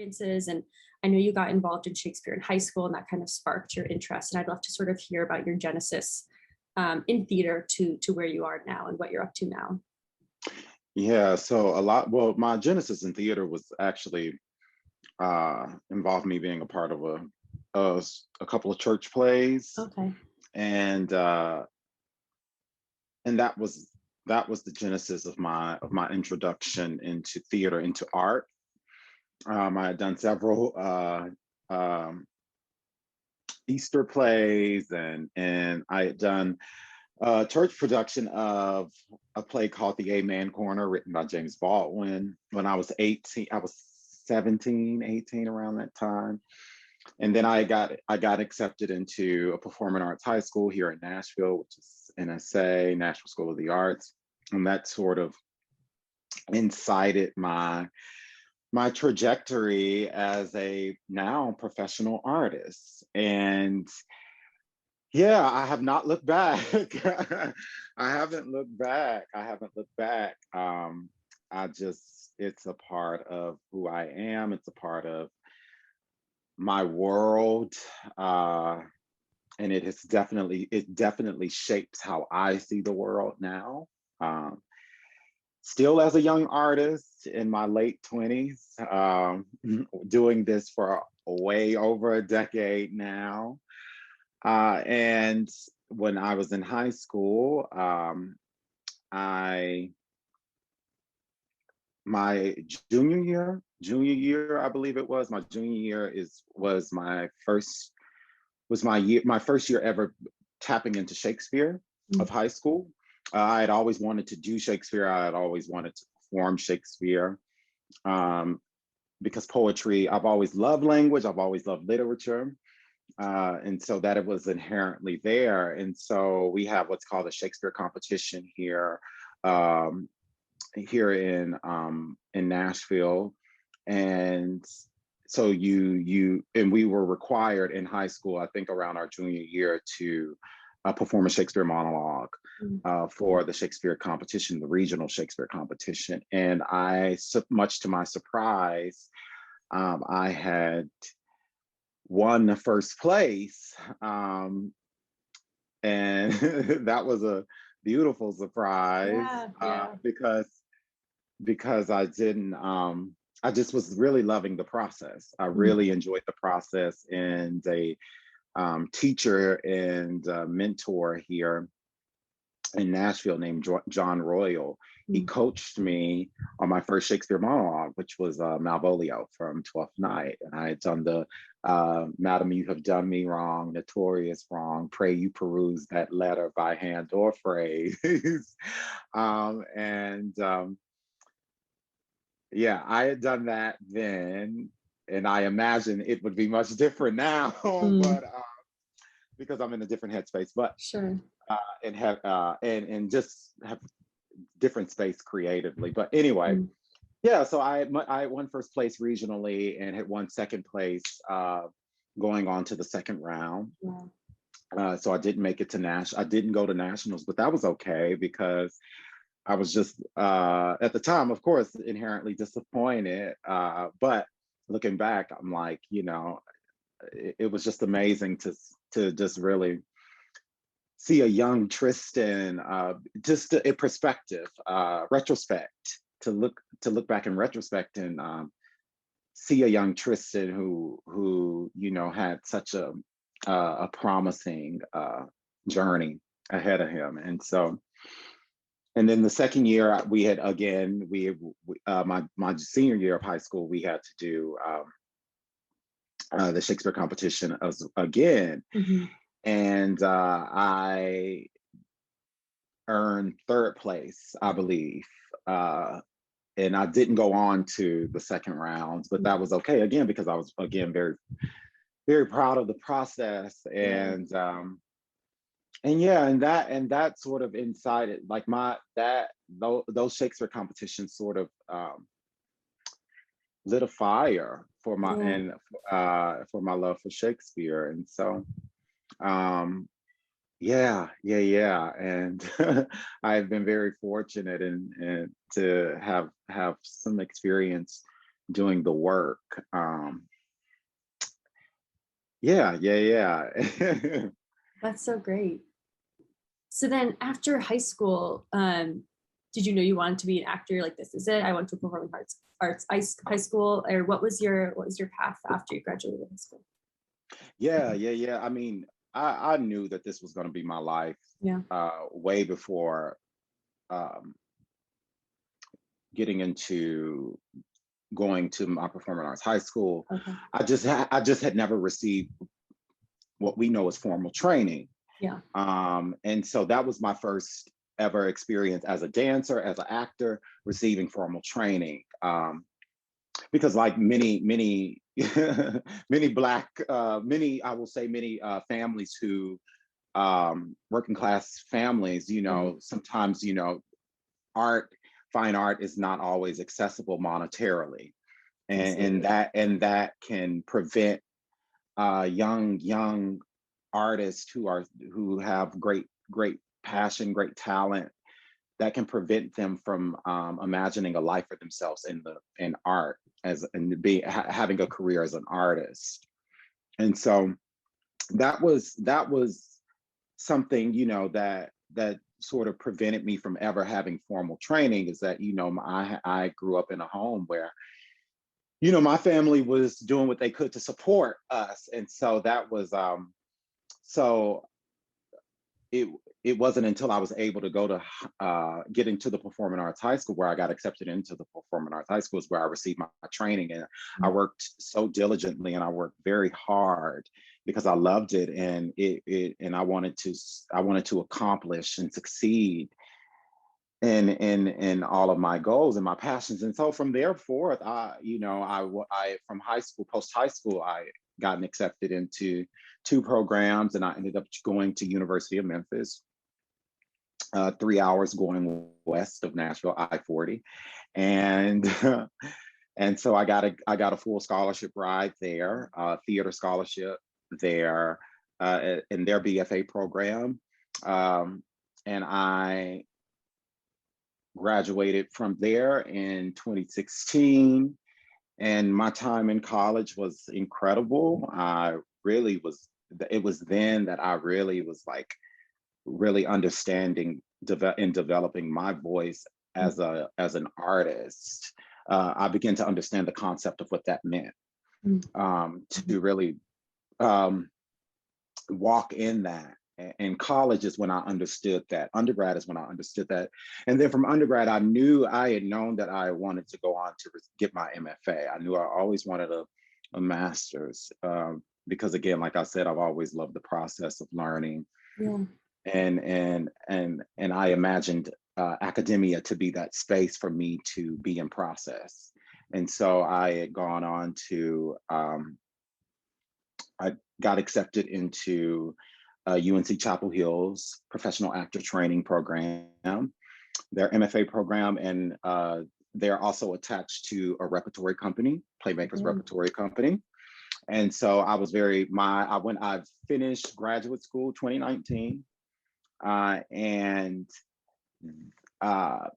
experiences. And I know you got involved in Shakespeare in high school, and that kind of sparked your interest. And I'd love to sort of hear about your genesis in theater to where you are now and what you're up to now. Yeah, so my genesis in theater was actually involved me being a part of a couple of church plays, Okay. and uh, and that was the genesis of my introduction into theater, into art. I had done several Easter plays, and I had done a church production of a play called The Amen Corner, written by James Baldwin, when I was 18. I was 17, 18 around that time. And then I got accepted into a performing arts high school here in Nashville, which is NSA, Nashville School of the Arts. And that sort of incited my trajectory as a now professional artist. And yeah, I have not looked back. I haven't looked back. It's a part of who I am. It's a part of my world. And it definitely shapes how I see the world now. Still as a young artist in my late 20s, doing this for way over a decade now. And when I was in high school, my junior year, I believe it was, my junior year my first year ever tapping into Shakespeare of high school. I had always wanted to do Shakespeare. I had always wanted to perform Shakespeare, because poetry, I've always loved language. I've always loved literature. And so that it was inherently there. And so we have what's called a Shakespeare competition here, here in Nashville. And so and we were required in high school, I think around our junior year, to perform a Shakespeare monologue for the Shakespeare competition, the regional Shakespeare competition. And much to my surprise, I had won the first place. And that was a beautiful surprise. Yeah. Because I just was really loving the process. I really enjoyed the process, and a teacher and mentor here in Nashville named John Royal. He coached me on my first Shakespeare monologue, which was Malvolio from Twelfth Night. And I had done the Madam, you have done me wrong, notorious wrong, pray you peruse that letter by hand or phrase. Yeah, I had done that then, and I imagine it would be much different now, but because I'm in a different headspace. But sure. And have and just have different space creatively. But anyway, yeah. So I won first place regionally and had won second place going on to the second round. Yeah. So I didn't make it to I didn't go to nationals, but that was okay because I was just at the time, of course, inherently disappointed. But looking back, I'm like, it was just amazing to just really see a young Tristan, just a perspective, retrospect, to look back in retrospect and see a young Tristan who had such a promising journey ahead of him. And so, and then the second year we had again, my senior year of high school, we had to do the Shakespeare competition again. And I earned third place, I believe. And I didn't go on to the second round, but that was okay again, because I was again very, very proud of the process. And that sort of incited like those Shakespeare competitions sort of lit a fire for my for my love for Shakespeare. And so yeah. And I've been very fortunate and to have some experience doing the work. Yeah. That's so great. So then after high school, did you know you wanted to be an actor? Like, this is it. I went to performing arts high school, or what was your path after you graduated high school? Yeah. I mean, I knew that this was going to be my life Yeah. way before um, getting into going to my performing arts high school. Okay. I just had never received what we know as formal training. Yeah. And so that was my first ever experience as a dancer, as an actor, receiving formal training. Because like many many black many I will say many families who working class families, you Mhm. know, sometimes, you know, art fine art is not always accessible monetarily, Absolutely. and that can prevent young artists who have great passion, great talent, that can prevent them from imagining a life for themselves in art as and having a career as an artist. And so that was something, you know, that sort of prevented me from ever having formal training, is that, you know, I grew up in a home where, you know, my family was doing what they could to support us. And so that was so it it wasn't until I was able to go to get into the performing arts high school, where I got accepted into the performing arts high schools, where I received my training. And I Mhm. worked so diligently and I worked very hard because I loved it, and and I wanted to accomplish and succeed in all of my goals and my passions. And so from there forth, I from high school, post high school, I gotten accepted into two programs, and I ended up going to University of Memphis, 3 hours going west of Nashville, I-40. And and so I got a full scholarship ride there, theater scholarship there, in their BFA program. Um, and I graduated from there in 2016. And my time in college was incredible. I really was, it was then that I really was like really understanding in developing my voice as an artist. I began to understand the concept of what that meant, Mhm. to really um, walk in that. And college is when I understood that. Undergrad is when I understood that. And then from undergrad, I had known that I wanted to go on to get my MFA. I knew I always wanted a master's, because again, like I said, I've always loved the process of learning. Yeah. And I imagined academia to be that space for me to be in process. And so I had gone on to I got accepted into UNC Chapel Hill's professional actor training program, their MFA program, and they're also attached to a repertory company, Playmakers Yeah. Repertory Company. And so I was I finished graduate school 2019, and uh,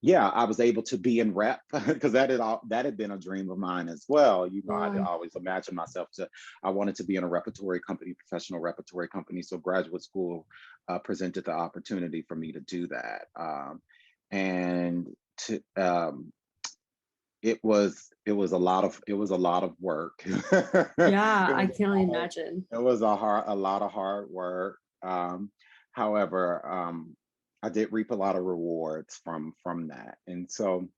yeah, I was able to be in rep because that had been a dream of mine as well. You know, I'd Yeah. always imagined myself to I wanted to be in a repertory company, professional repertory company. So graduate school presented the opportunity for me to do that, and to it was a lot of work. Yeah. It I was can only imagine. it was a lot of hard work. However, I did reap a lot of rewards from that. And so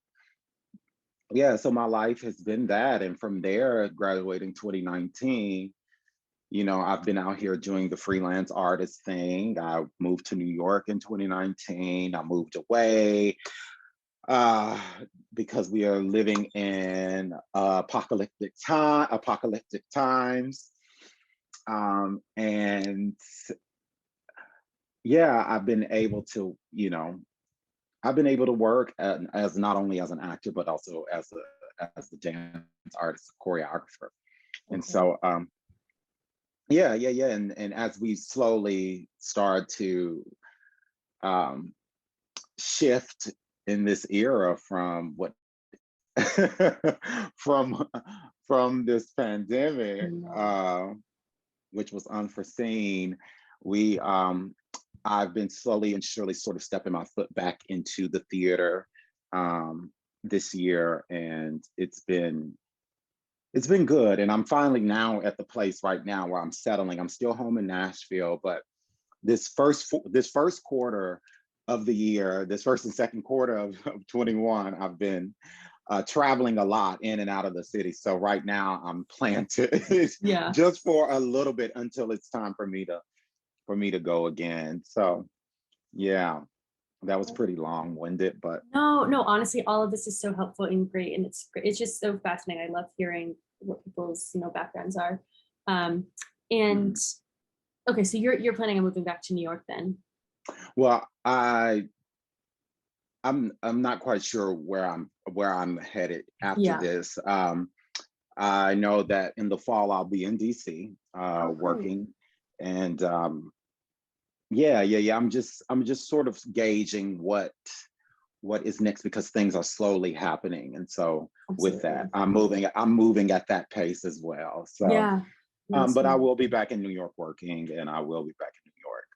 yeah, so my life has been that. And from there, graduating 2019, you know, I've been out here doing the freelance artist thing. I moved to New York in 2019. I moved away uh, because we are living in apocalyptic times. And yeah, I've been able to, you know, I've been able to work as not only as an actor but also as a dance artist, choreographer. And Okay. so yeah. And as we slowly start to um shift in this era from what from from this pandemic, No. which was unforeseen. We I've been slowly and surely sort of stepping my foot back into the theater this year, and it's been good. And I'm finally now at the place right now where I'm settling. I'm still home in Nashville, but this first quarter of the year, this first and second quarter of 21, I've been traveling a lot in and out of the city. So right now I'm planted Yeah. just for a little bit until it's time for me to go again. So yeah, that was pretty long-winded, but No, no, honestly, all of this is so helpful and great. And it's great. It's just so fascinating. I love hearing what people's, backgrounds are. Um, and mhm. okay, so you're planning on moving back to New York then? Well, I'm not quite sure where I'm headed after Yeah. this. I know that in the fall I'll be in DC Oh, great. working, and yeah. I'm just sort of gauging what is next because things are slowly happening, and so with that, Absolutely. I'm moving at that pace as well. So, Yeah. No, but I smart. will be back in New York working, and I will be back in New York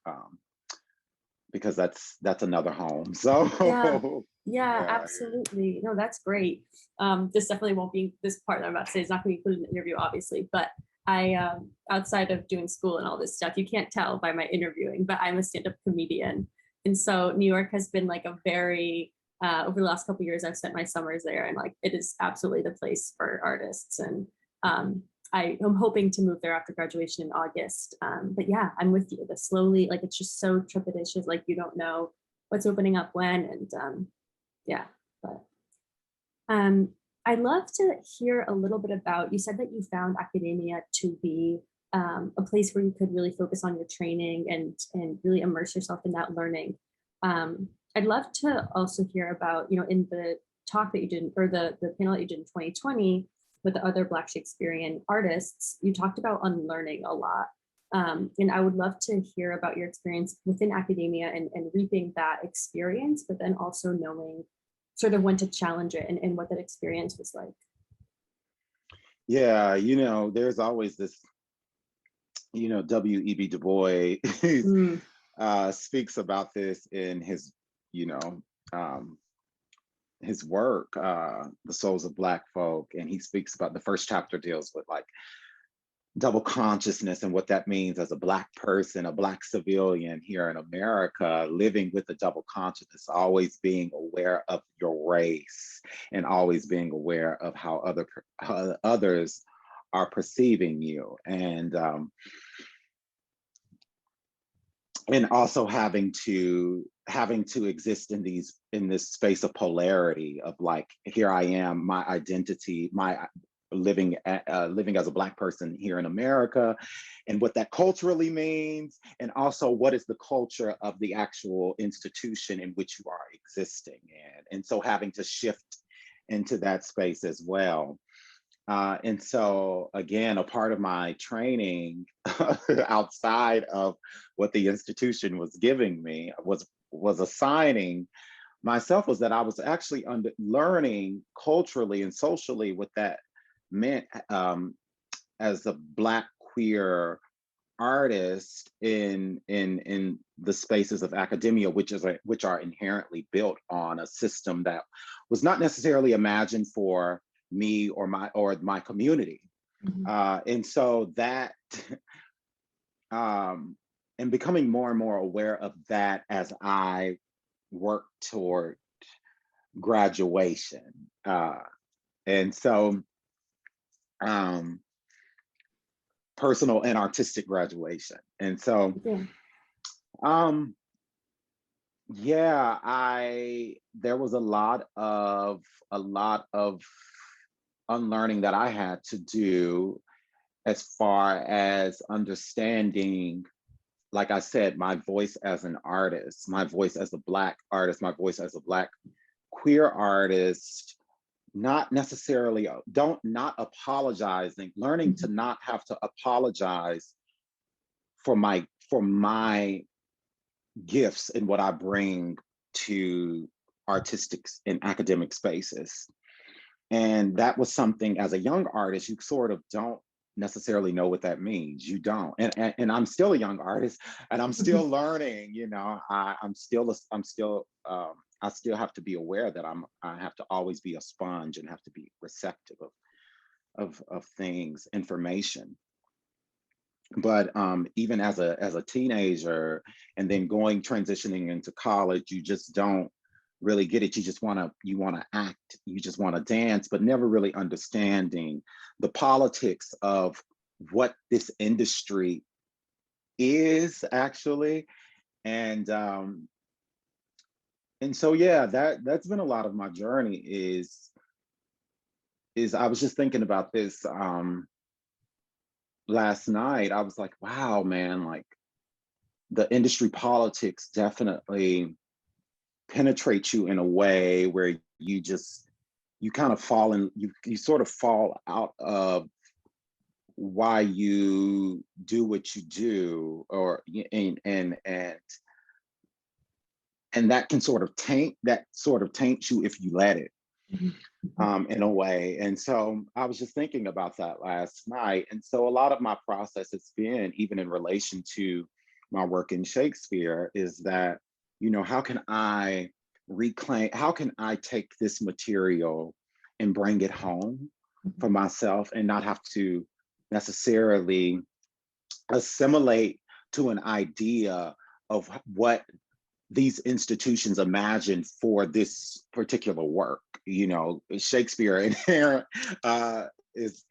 because that's another home. Yeah. So Yeah, yeah. absolutely. No, that's great. This definitely won't be this part that I'm about to say is not going to be included in the interview, obviously. But I, outside of doing school and all this stuff, you can't tell by my interviewing, but I'm a stand-up comedian, and so New York has been like a very over the last couple of years, I've spent my summers there, and like it is absolutely the place for artists. And I am hoping to move there after graduation in August. But yeah, I'm with you. The slowly, like it's just so trepidatious. Like you don't know what's opening up when, and yeah. But um, I'd love to hear a little bit about. You said that you found academia to be a place where you could really focus on your training and really immerse yourself in that learning. I'd love to also hear about, in the talk that you did, or the panel that you did in 2020 with the other Black Shakespearean artists, you talked about unlearning a lot. And I would love to hear about your experience within academia and reaping that experience, but then also knowing sort of when to challenge it and what that experience was like. Yeah, there's always this, W.E.B. Du Bois Mm, speaks about this in you know, um, his work, The Souls of Black Folk, and he speaks about the first chapter deals with like double consciousness and what that means as a Black person, a Black civilian here in America, living with a double consciousness, always being aware of your race and always being aware of how others are perceiving you, and also having to exist in this space of polarity of like, here I am, my identity, my living as a Black person here in America, and what that culturally means, and also what is the culture of the actual institution in which you are existing in, and so having to shift into that space as well. And so, again, a part of my training outside of what the institution was giving me was assigning myself was that I was actually learning culturally and socially what that meant as a Black queer artist in the spaces of academia, which are inherently built on a system that was not necessarily imagined for me or my community, mhm. and so that and becoming more and more aware of that as I work toward graduation, and so um, personal and artistic graduation, and so Yeah. um, yeah, I there was a lot of unlearning that I had to do as far as understanding, like I said, my voice as an artist, my voice as a Black artist, my voice as a Black queer artist, not necessarily not apologizing, learning to Mhm. not have to apologize for my gifts and what I bring to artistic and academic spaces. And that was something, as a young artist, you sort of don't necessarily know what that means. You don't. And I'm still a young artist, and I'm still learning. You know, I still have to be aware that I have to always be a sponge and have to be receptive of things, information. But even as a teenager, and then transitioning into college, you just don't really get it. You want to act, you just want to dance, but never really understanding the politics of what this industry is actually. And so yeah, that's been a lot of my journey. Is I was just thinking about this last night. I was like, wow, man, like the industry politics definitely penetrate you in a way where you kind of you sort of fall out of why you do what you do, or and that can sort of taint you if you let it, in a way. And so I was just thinking about that last night. And so a lot of my process has been, even in relation to my work in Shakespeare, is that, how can I take this material and bring it home for myself, and not have to necessarily assimilate to an idea of what these institutions imagine for this particular work. Shakespeare inherent is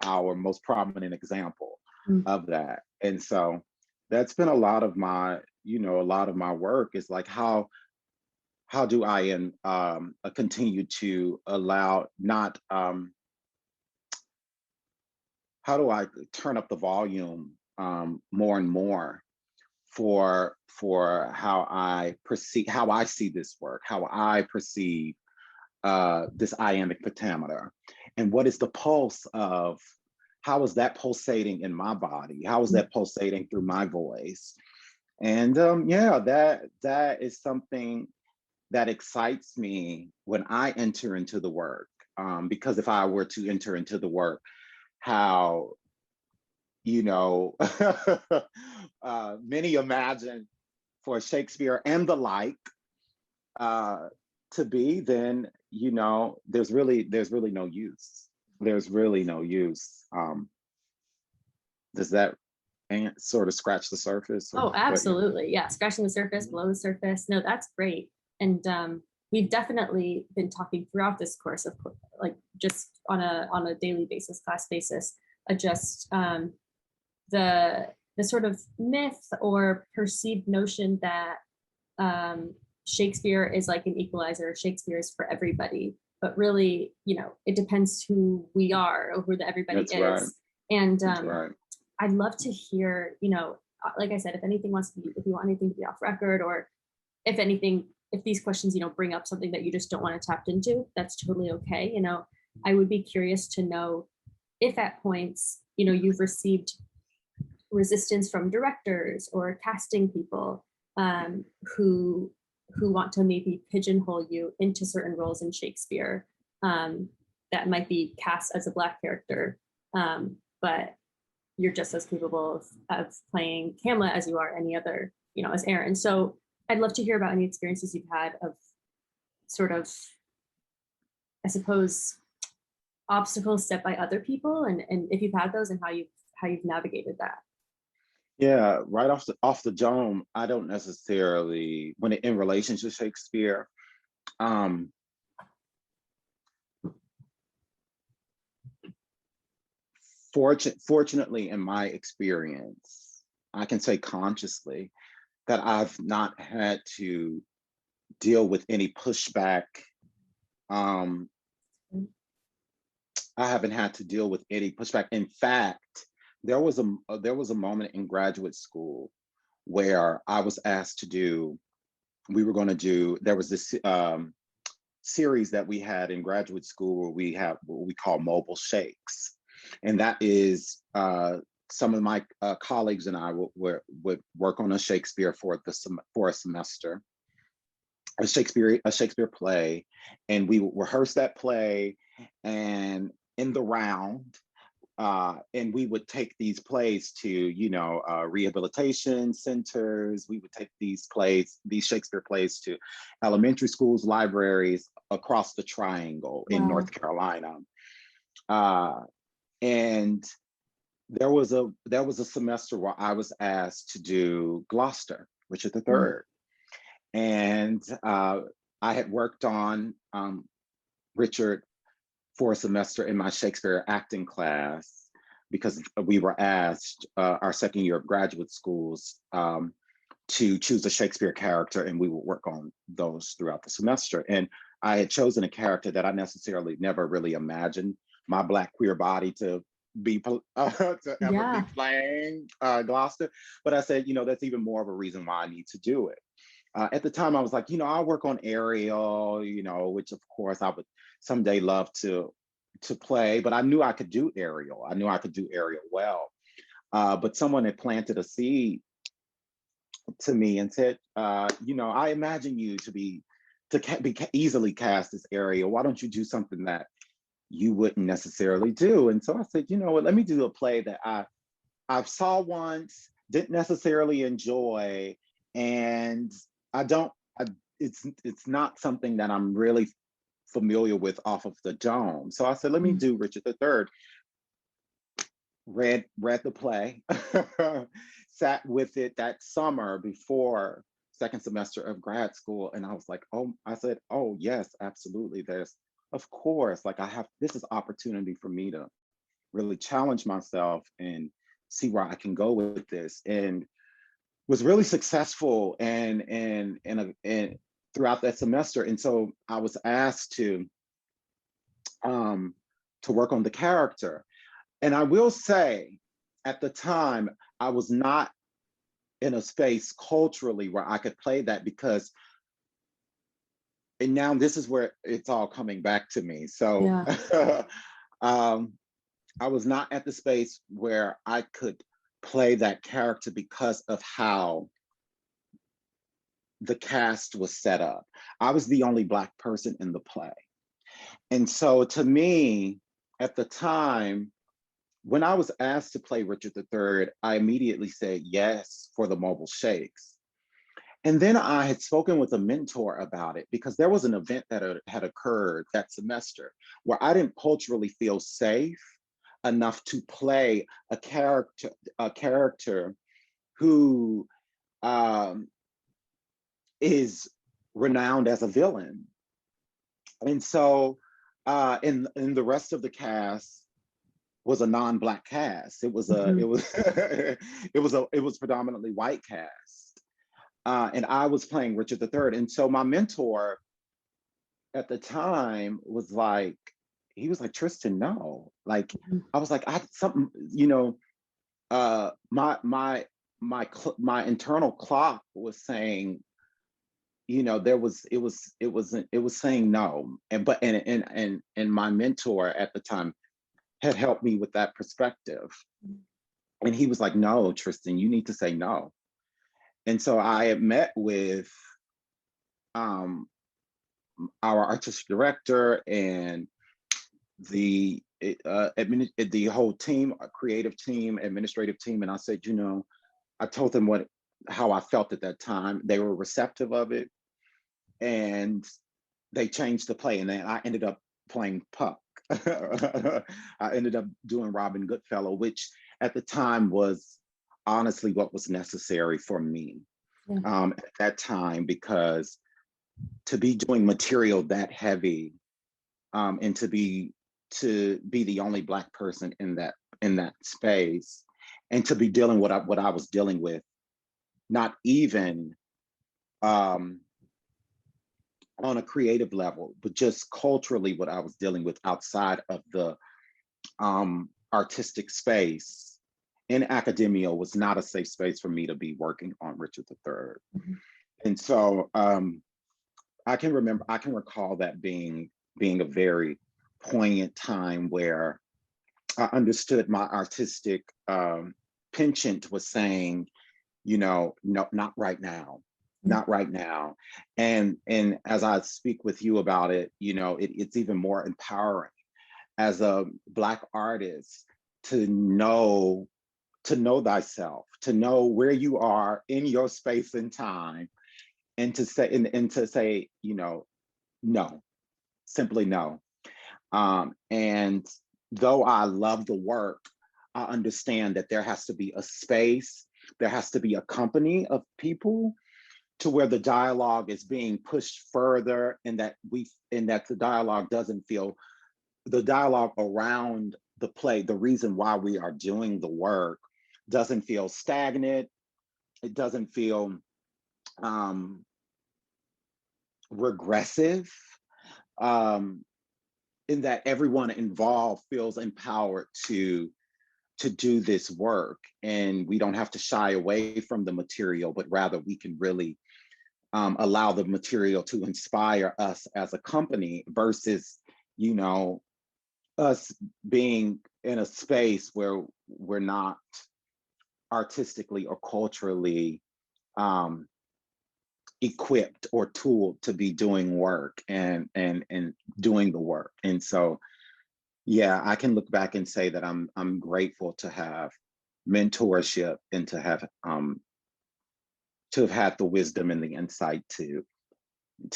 our most prominent example of that. And so that's been a lot of my work, is like, how do I continue to allow not how do I turn up the volume more and more for how I see this work, how I perceive this iambic pentameter, and what is the pulse of, how is that pulsating in my body? How is that pulsating through my voice? And yeah, that is something that excites me when I enter into the work. Because if I were to enter into the work, how you know many imagine for Shakespeare and the like to be, then there's really no use. There's really no use. Does that sort of scratch the surface? Oh, absolutely. Yeah. Scratching the surface, below the surface. No, that's great. And we've definitely been talking throughout this course of, like, just on a daily basis, class basis, just the sort of myth or perceived notion that Shakespeare is like an equalizer. Shakespeare is for everybody, but really, it depends who we are or who the everybody That's is. right. And That's right. I'd love to hear, like I said, if you want anything to be off record, or if anything, if these questions, bring up something that you just don't want to tap into, that's totally okay. I would be curious to know if at points, you've received resistance from directors or casting people who want to maybe pigeonhole you into certain roles in Shakespeare that might be cast as a Black character, but you're just as capable of playing Hamlet as you are any other, as Aaron. So I'd love to hear about any experiences you've had of sort of, I suppose, obstacles set by other people, and if you've had those, and how you've navigated that. Yeah, right off the dome, I don't necessarily, in relation to Shakespeare, fortunately, in my experience, I can say consciously that I've not had to deal with any pushback. I haven't had to deal with any pushback. In fact, there was a moment in graduate school where I was asked to do. There was this series that we had in graduate school where we have what we call mobile shakes, and that is some of my colleagues and I would work on a Shakespeare for a semester, a Shakespeare play, and we would rehearse that play and in the round. And we would take these plays to, rehabilitation centers. We would take these Shakespeare plays to elementary schools, libraries across the Triangle in Wow. North Carolina. And there was a semester where I was asked to do Gloucester, Richard Mm. III, and I had worked on Richard for a semester in my Shakespeare acting class because we were asked our second year of graduate schools to choose a Shakespeare character, and we would work on those throughout the semester. And I had chosen a character that I necessarily never really imagined my Black queer body to to ever be Yeah. playing Gloucester. But I said, that's even more of a reason why I need to do it. At the time, I was like, I'll work on Ariel, which of course I would someday love to play. But I knew I could do Ariel. I knew I could do Ariel well. But someone had planted a seed to me and said, I imagine you to be easily cast as Ariel. Why don't you do something that you wouldn't necessarily do? And so I said, you know what? Let me do a play that I saw once, didn't necessarily enjoy, and I don't. It's not something that I'm really familiar with off of the dome. So I said, let me Mm. do Richard III. Read the play, sat with it that summer before second semester of grad school, and I was like, I said, oh yes, absolutely. Of course, like this is opportunity for me to really challenge myself and see where I can go with this, and was really successful and throughout that semester. And so I was asked to work on the character. And I will say, at the time, I was not in a space culturally where I could play that because, and now this is where it's all coming back to me. So Yeah. I was not at the space where I could play that character because of how the cast was set up. I was the only Black person in the play. And so to me, at the time, when I was asked to play Richard III, I immediately said yes for the mobile shakes. And then I had spoken with a mentor about it because there was an event that had occurred that semester where I didn't culturally feel safe enough to play a character who is renowned as a villain. And so in the rest of the cast was a non-Black cast. It was a Mhm. it was it was predominantly white cast. And I was playing Richard III. And so my mentor at the time was like, he was like, Tristan, no. Like, Mhm. I was like, I something, my internal clock was saying, it was saying no. And my mentor at the time had helped me with that perspective. And he was like, no, Tristan, you need to say no. And so I had met with um, our artistic director and the whole team, a creative team, administrative team. And I said, I told them how I felt at that time. They were receptive of it, and they changed the play. And then I ended up playing Puck. I ended up doing Robin Goodfellow, which at the time was honestly what was necessary for me Yeah. at that time, because to be doing material that heavy, and to be the only Black person in that space, and to be dealing with what I was dealing with, not even um, on a creative level, but just culturally what I was dealing with outside of the artistic space in academia was not a safe space for me to be working on Richard III. Mhm. And so I can recall that being a very poignant time where I understood my artistic penchant was saying, no, not right now. not right now. And as I speak with you about it, it's even more empowering as a Black artist to know thyself, to know where you are in your space and time, and to say, no, simply no. And though I love the work, I understand that there has to be a space, there has to be a company of people to where the dialogue is being pushed further, and that the dialogue doesn't feel, the dialogue around the play, the reason why we are doing the work, doesn't feel stagnant. It doesn't feel um, regressive. Um, in that everyone involved feels empowered to do this work, and we don't have to shy away from the material, but rather we can really allow the material to inspire us as a company versus, us being in a space where we're not artistically or culturally um, equipped or tooled to be doing work and doing the work. And so, yeah, I can look back and say that I'm grateful to have mentorship and to have had the wisdom and the insight to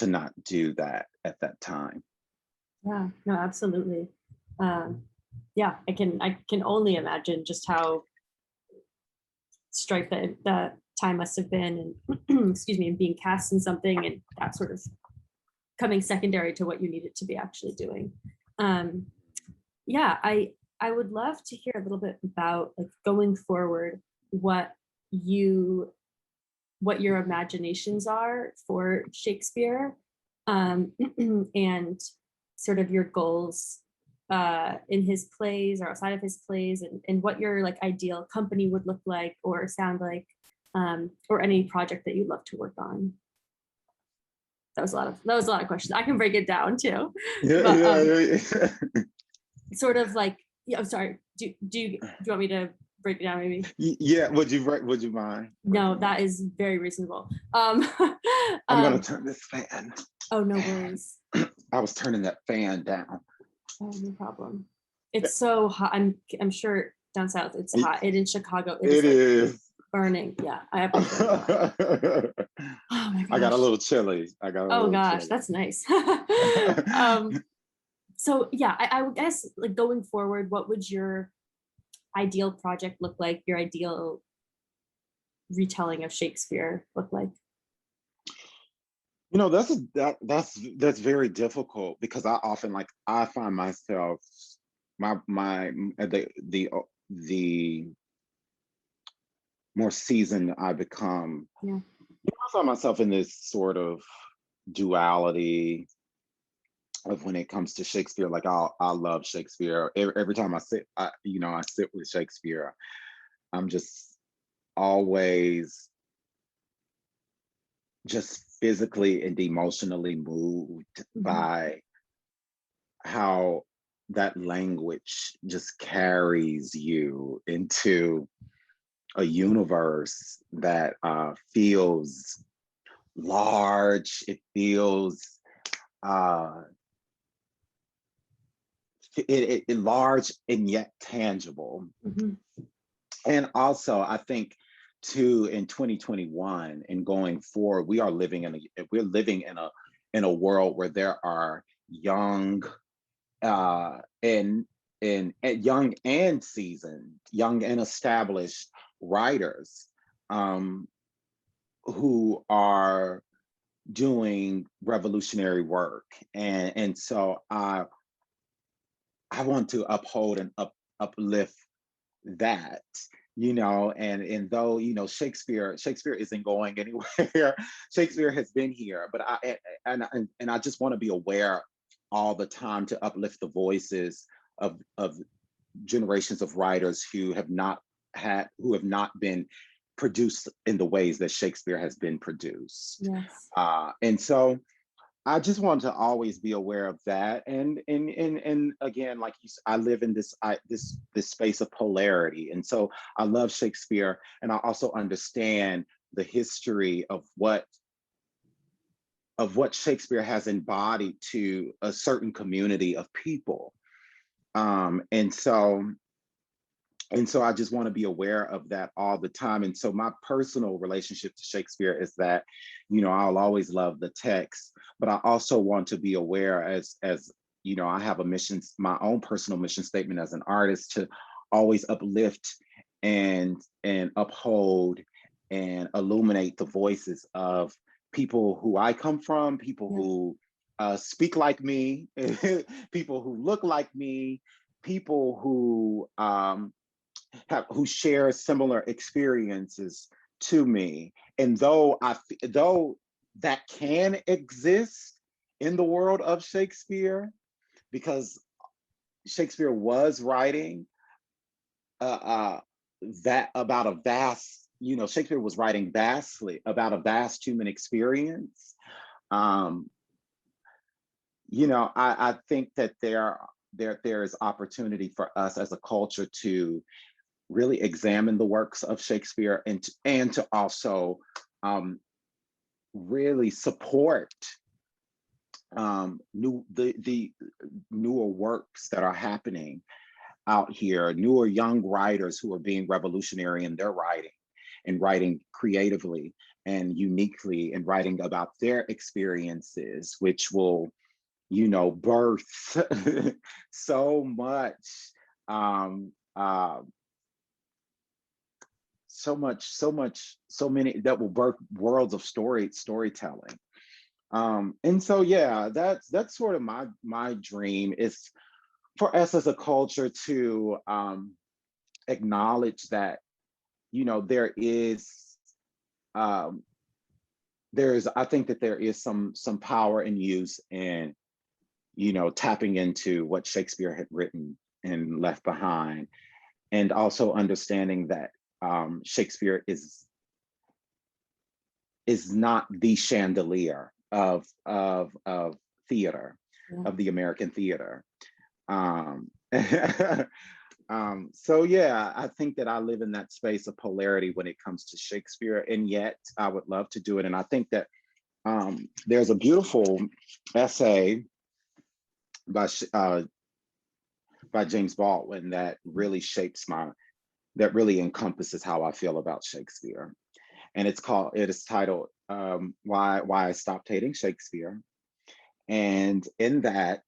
not do that at that time. Yeah, no, absolutely. Um, yeah, I can only imagine just how strife that time must have been, and excuse me, and being cast in something and that sort of coming secondary to what you need it to be actually doing. Um, yeah, I would love to hear a little bit about, like, going forward, what you what your imaginations are for Shakespeare, and sort of your goals in his plays or outside of his plays, and what your like ideal company would look like or sound like, or any project that you'd love to work on. That was a lot of questions. I can break it down too, Yeah, but yeah. sort of like, yeah, I'm sorry. Do you want me to break it down maybe? Yeah, would you mind No, breaking that down? is very reasonable. I'm gonna Um, turn this fan. oh, no Man, worries. I was turning that fan down. Oh, no problem. It's so hot. I'm sure down south it's It hot. And in Chicago it is it like is. burning. Yeah, I apologize why. Oh my I got a gosh. little chilly. I got a Oh little gosh, chilly. that's nice. um, so yeah, I would guess, like, going forward, what would your ideal project look like? Your ideal retelling of Shakespeare look like? That's very difficult because I often, like, I find myself, my the more seasoned I become, Yeah. I find myself in this sort of duality of when it comes to Shakespeare. Like, I love Shakespeare. Every time I sit with Shakespeare, I'm just always just physically and emotionally moved Mhm. by how that language just carries you into a universe that feels large. It feels uh, large and yet tangible. Mhm. And also, I think too, in 2021 and going forward, we're living in a world where there are young uh, and and young and seasoned, young and established writers um, who are doing revolutionary work, and so I want to uphold and uplift that, and though, Shakespeare isn't going anywhere. Shakespeare has been here, but I just want to be aware all the time to uplift the voices of generations of writers who have not been produced in the ways that Shakespeare has been produced. Yes. And so I just want to always be aware of that. And again, like I live in this space of polarity. And so I love Shakespeare, and I also understand the history of what what Shakespeare has embodied to a certain community of people. And so I just want to be aware of that all the time. And so my personal relationship to Shakespeare is that, I'll always love the text, but I also want to be aware as I have a mission, my own personal mission statement as an artist, to always uplift and uphold and illuminate the voices of people who I come from, people who speak like me, people who look like me, people who share similar experiences to me. And though that can exist in the world of Shakespeare, because Shakespeare was writing that about a vast, Shakespeare was writing vastly about a vast human experience. I think that there is opportunity for us as a culture to really examine the works of Shakespeare and to also really support the newer works that are happening out here, newer young writers who are being revolutionary in their writing and writing creatively and uniquely and writing about their experiences, which will, birth so much, so many that will birth worlds of storytelling. And so, yeah, that's sort of my dream, is for us as a culture to acknowledge that, I think that there is some power and use in, tapping into what Shakespeare had written and left behind, and also understanding that Shakespeare is not the chandelier of theater, of the American theater. So yeah, I think that I live in that space of polarity when it comes to Shakespeare, and yet I would love to do it. And I think that there's a beautiful essay by James Baldwin that really that really encompasses how I feel about Shakespeare. And it is titled Why I Stopped Hating Shakespeare. And in that,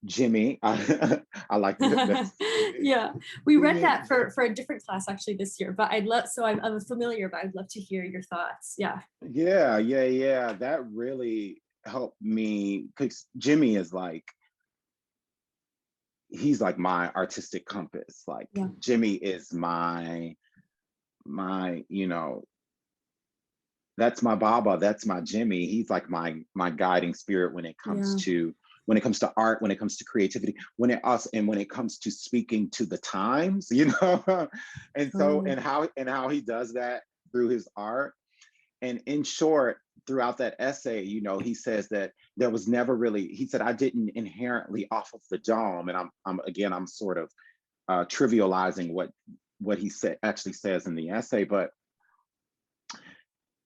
Jimmy, I like that. Yeah, we read that for a different class actually this year, but I'm familiar, but I'd love to hear your thoughts. Yeah. That really helped me, because Jimmy is he's like my artistic compass. Like Jimmy is my that's my Baba, that's my Jimmy. He's like my guiding spirit when it comes to art, when it comes to creativity, when it comes to speaking to the times, and so and how he does that through his art. And in short, throughout that essay, he says that there was never really, he said, I didn't inherently off of the dome. And I'm sort of trivializing what he actually says in the essay, but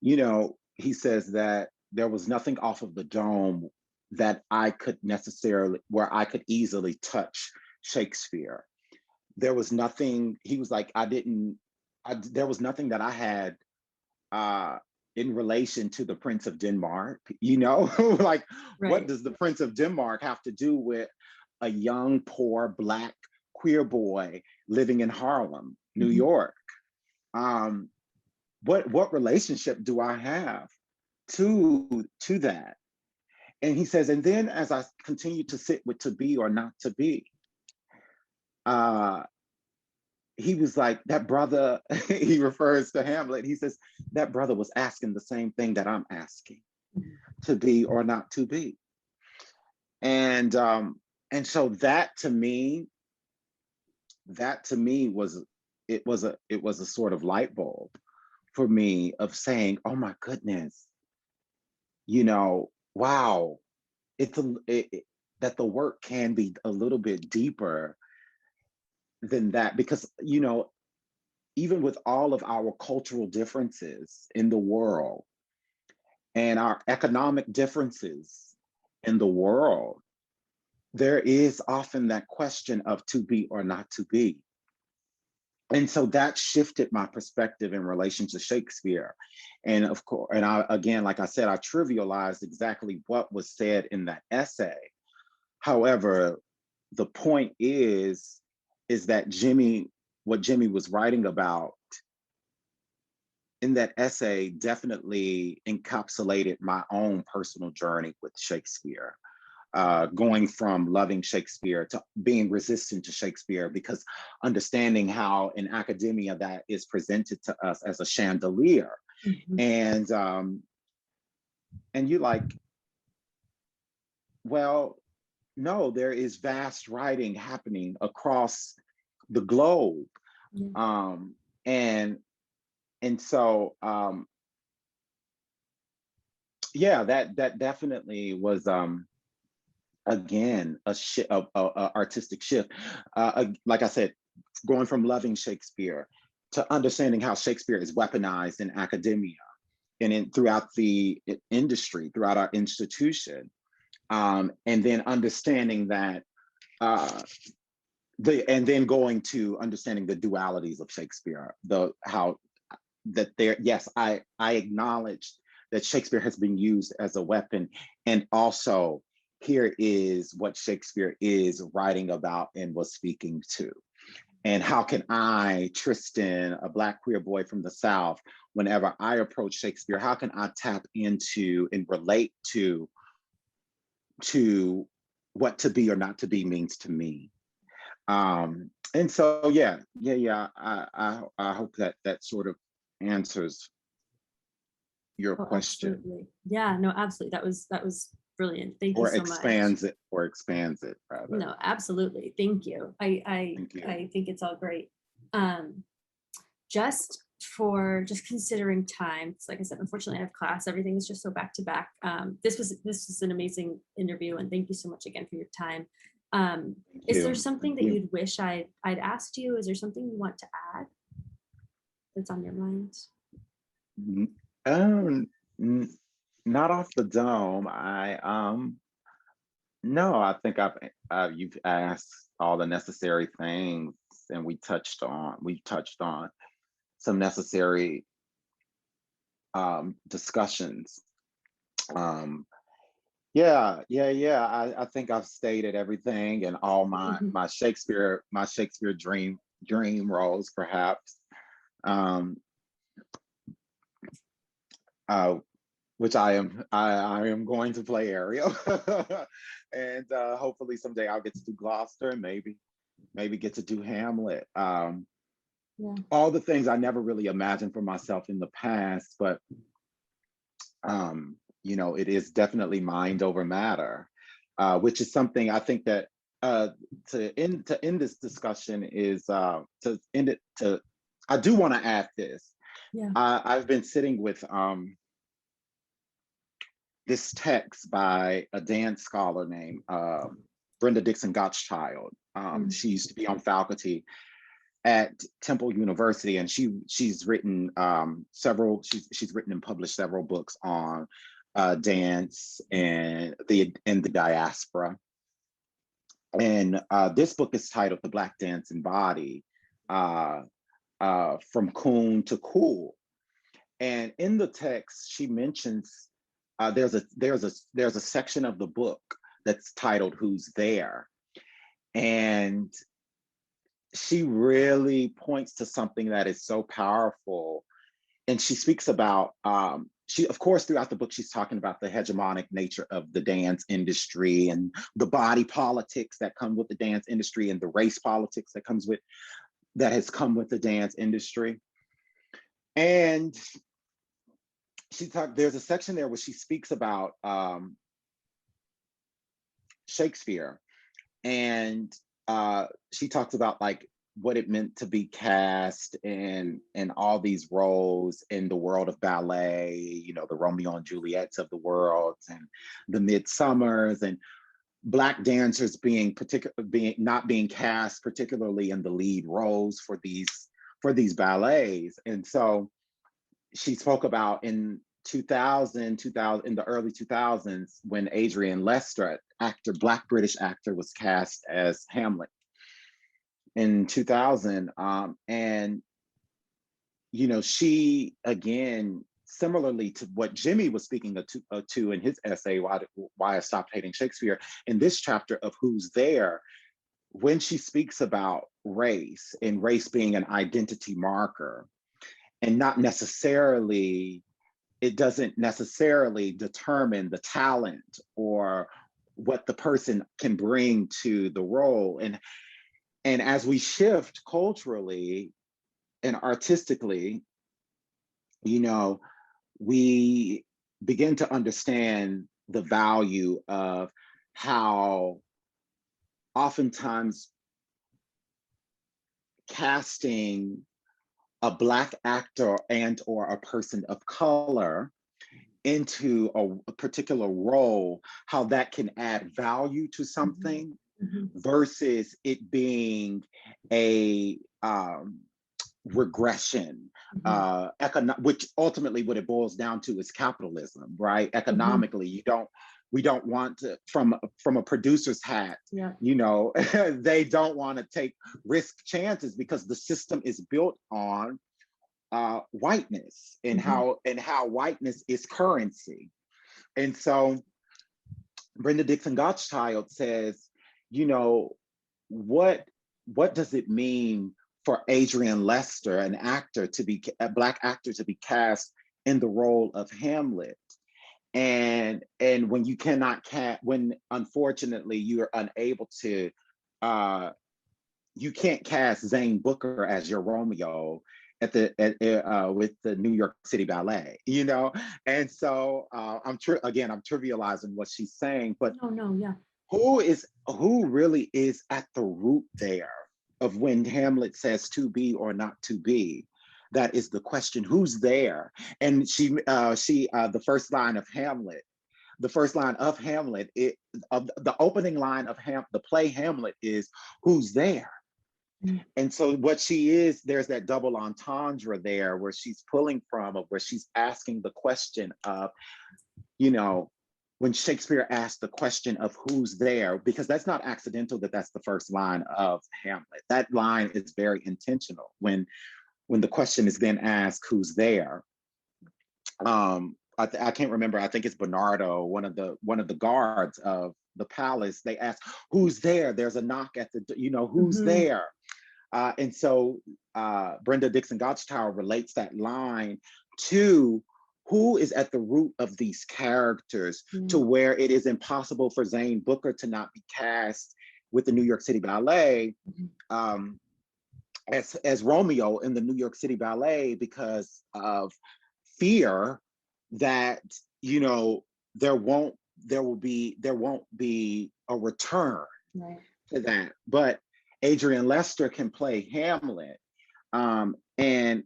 he says that there was nothing off of the dome that where I could easily touch Shakespeare. There was nothing, he was like, there was nothing that I had in relation to the Prince of Denmark, like, right. What does the Prince of Denmark have to do with a young, poor, Black, queer boy living in Harlem, New York? What relationship do I have to that? And he says, and then as I continue to sit with to be or not to be, he was like, that brother, he refers to Hamlet, he says, that brother was asking the same thing that I'm asking, to be or not to be. And so that to me was a sort of light bulb for me of saying, oh my goodness, wow, that the work can be a little bit deeper than that, because even with all of our cultural differences in the world, and our economic differences in the world, there is often that question of to be or not to be. And so that shifted my perspective in relation to Shakespeare. And of course, and I, again, like I said, I trivialized exactly what was said in that essay. However, the point is that what Jimmy was writing about in that essay definitely encapsulated my own personal journey with Shakespeare. Going from loving Shakespeare to being resistant to Shakespeare, because understanding how in academia that is presented to us as a chandelier. Mm-hmm. And you're like, well, no, there is vast writing happening across the globe. Yeah. And so yeah, that definitely was again a artistic shift. Like I said, going from loving Shakespeare to understanding how Shakespeare is weaponized in academia and throughout the industry, throughout our institution, and then understanding that and then going to understanding the dualities of Shakespeare, yes, I acknowledge that Shakespeare has been used as a weapon, and also here is what Shakespeare is writing about and was speaking to. And how can I, Tristan, a Black queer boy from the South, whenever I approach Shakespeare, how can I tap into and relate to what to be or not to be means to me? And so, I hope that sort of answers your question. Absolutely. Yeah, no, absolutely. That was brilliant. Thank you so much. Or expands it rather. No, absolutely. Thank you. Thank you. I think it's all great. Just considering time, like I said, unfortunately I have class. Everything is just so back to back. This was an amazing interview, and thank you so much again for your time. Is there something that you'd wish I'd asked you? Is there something you want to add that's on your mind? Not off the dome. No, I think you've asked all the necessary things, and we've touched on some necessary discussions. I think I've stated everything, and all my Shakespeare dream roles, perhaps. Which I am going to play Ariel, and hopefully someday I'll get to do Gloucester, and maybe get to do Hamlet. All the things I never really imagined for myself in the past, but it is definitely mind over matter, which is something I think that to end this discussion is I do want to add this. Yeah. I've been sitting with this text by a dance scholar named Brenda Dixon Gottschalk. She used to be on faculty at Temple University, and she's written she's written and published several books on dance and the diaspora. And this book is titled "The Black Dance and Body: From Coon to Cool." And in the text, she mentions there's a section of the book that's titled "Who's There," and she really points to something that is so powerful. And she speaks about of course, throughout the book, she's talking about the hegemonic nature of the dance industry and the body politics that come with the dance industry and the race politics that has come with the dance industry. And there's a section there where she speaks about Shakespeare, and she talks about like what it meant to be cast in all these roles in the world of ballet, the Romeo and Juliets of the world, and the Midsummers, and Black dancers not being cast particularly in the lead roles for these ballets. And so she spoke about in 2000 in the early 2000s, when Adrian Lester, Black British actor, was cast as Hamlet in 2000. And, you know, she, again, similarly to what Jimmy was speaking to in his essay, Why I Stopped Hating Shakespeare, in this chapter of Who's There, when she speaks about race and race being an identity marker, and not necessarily, it doesn't necessarily determine the talent or what the person can bring to the role. And as we shift culturally and artistically, you know, we begin to understand the value of how oftentimes casting a Black actor and or a person of color into a particular role, how that can add value to something versus it being a regression, which ultimately what it boils down to is capitalism, right? Economically, we don't want to, from a producer's hat, you know, they don't want to take risk chances because the system is built on whiteness and how whiteness is currency. And so Brenda Dixon Gottschalk says, you know, what does it mean for Adrian Lester, a Black actor, to be cast in the role of Hamlet? And when you cannot when unfortunately you are unable to, you can't cast Zane Booker as your Romeo with the New York City Ballet, you know? And so I'm trivializing what she's saying, but who really is at the root there of when Hamlet says to be or not to be? That is the question. Who's there? And the first line of Hamlet, the opening line of the play Hamlet is, who's there? And so what she is, there's that double entendre there where she's pulling from, where she's asking the question of, you know, when Shakespeare asked the question of who's there, because that's not accidental that that's the first line of Hamlet. That line is very intentional when the question is then asked, who's there? I can't remember, I think it's Bernardo, one of the guards of the palace, they ask, who's there? There's a knock at the, you know, who's there? And so Brenda Dixon Gottschalk relates that line to who is at the root of these characters, to where it is impossible for Zane Booker to not be cast with the New York City Ballet as Romeo in the New York City Ballet, because of fear that, you know, there won't be a return to that. But Adrian Lester can play Hamlet, and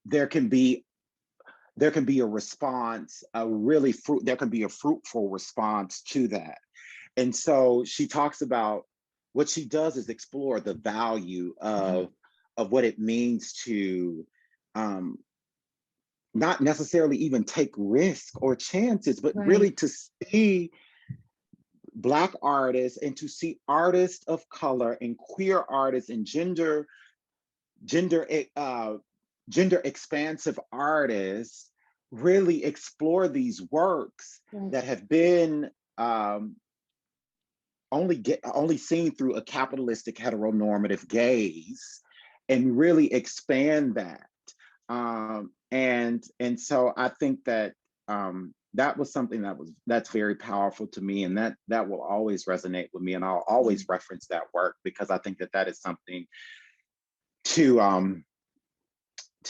there can be a response, there can be a fruitful response to that. And so she talks about, what she does is explore the value of what it means to not necessarily even take risk or chances, but really to see Black artists and to see artists of color and queer artists and gender expansive artists really explore these works that have been only seen through a capitalistic heteronormative gaze, and really expand that. And so I think that that was something that's very powerful to me, and that will always resonate with me, and I'll always reference that work, because I think that is something to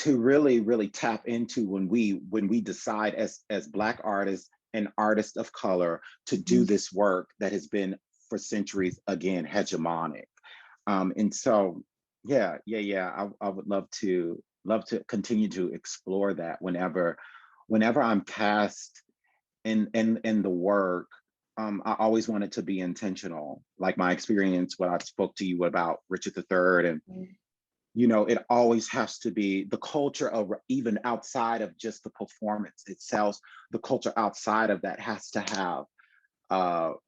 really, really tap into when we decide as Black artists and artists of color to do this work that has been for centuries, again, hegemonic. And so I would love to continue to explore that whenever I'm cast in the work. I always want it to be intentional, like my experience, what I spoke to you about Richard III, and it always has to be the culture of, even outside of just the performance itself, the culture outside of that has to have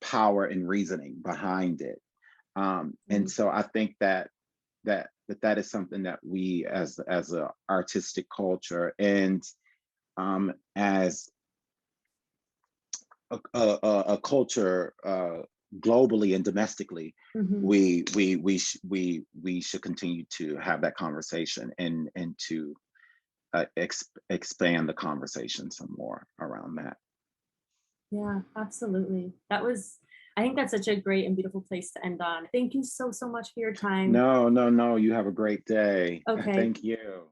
power and reasoning behind it. And Mm. so I think that is something that we as a artistic culture, and as a culture, globally and domestically, Mhm. we should continue to have that conversation, and to expand the conversation some more around that. Yeah, absolutely. I think that's such a great and beautiful place to end on. Thank you so, so much for your time. No, no, no. You have a great day. Okay. Thank you.